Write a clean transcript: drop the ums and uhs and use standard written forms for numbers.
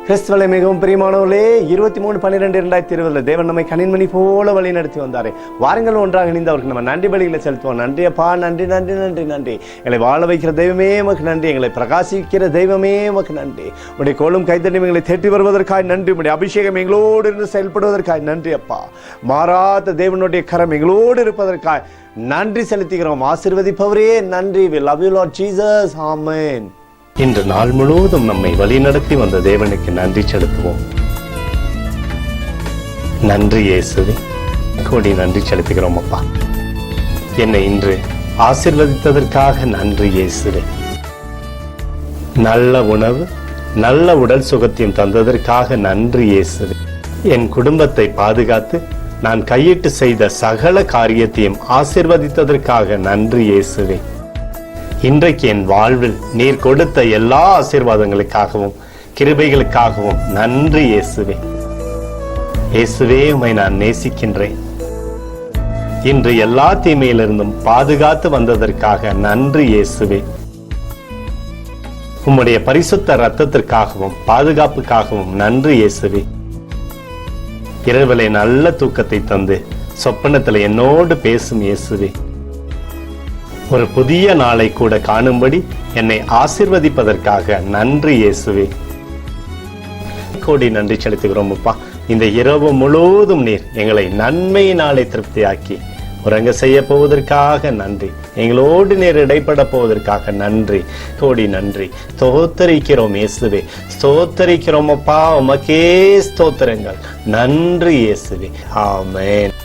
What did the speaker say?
கிறிஸ்துவலை மிகவும் பிரியமானவர்களே, 23/12/2020 தேவன் நம்மை கனின்மணி போல வழி நடத்தி வந்தாரே. வாருங்கள் ஒன்றாக இணைந்து அவருக்கு நம்ம நன்றி பலிகளை செலுத்துவோம். நன்றி அப்பா, நன்றி நன்றி நன்றி நன்றி. எங்களை வாழ வைக்கிற தெய்வமே உமக்கு நன்றி. எங்களை பிரகாசிக்கிற தெய்வமே உமக்கு நன்றி. உடைய கோலும் கைத்தட்டி எங்களை தேட்டி வருவதற்காக நன்றி. உடைய அபிஷேகம் எங்களோடு இருந்து செயல்படுவதற்காக நன்றி அப்பா. மாறாத தேவனுடைய கரம் எங்களோடு இருப்பதற்காக நன்றி செலுத்துகிறோம். ஆசீர்வதிப்பவரே நன்றி. We love you Lord Jesus. Amen. இன்று நாள் முழுவதும் நம்மை வழிநடத்தி வந்த தேவனுக்கு நன்றி செலுத்துவோம். நன்றி இயேசுவே, கோடி நன்றி செலுத்துகிறோம் அப்பா. என்னை இன்று ஆசீர்வதித்ததற்காக நன்றி இயேசுவே. நல்ல உணவு, நல்ல உடல் சுகத்தையும் தந்ததற்காக நன்றி இயேசுவே. என் குடும்பத்தை பாதுகாத்து நான் கையிட்டு செய்த சகல காரியத்தையும் ஆசீர்வதித்ததற்காக நன்றி இயேசுவே. இன்றைக்கு என் வாழ்வில் நீர் கொடுத்த எல்லா ஆசீர்வாதங்களுக்காகவும் கிருபைகளுக்காகவும் நன்றி இயேசுவே. இயேசுவே, உம்மை நான் நேசிக்கின்றேன். இன்று எல்லா தீமையிலிருந்தும் பாதுகாத்து வந்ததற்காக நன்றி இயேசுவே. உம்முடைய பரிசுத்த இரத்தத்திற்காகவும் பாதுகாப்புக்காகவும் நன்றி இயேசுவே. இரவிலே நல்ல தூக்கத்தை தந்து சொப்பனத்தில் என்னோடு பேசும் இயேசுவே. ஒரு புதிய நாளை கூட காணும்படி என்னை ஆசீர்வதிப்பதற்காக நன்றி இயேசுவே. கோடி நன்றி செலுத்துகிறோம் அப்பா. இந்த இரவு முழுவதும் நீர் எங்களை நன்மையினாலே திருப்தியாக்கி உறங்க செய்ய போவதற்காக நன்றி. எங்களோடு நீர் இடைப்பட போவதற்காக நன்றி. கோடி நன்றி. ஸ்தோத்தரிக்கிறோம் இயேசுவே. ஸ்தோத்தரிக்கிறோம் அப்பா. உமக்கே ஸ்தோத்திரங்கள். நன்றி இயேசுவே. ஆமென்.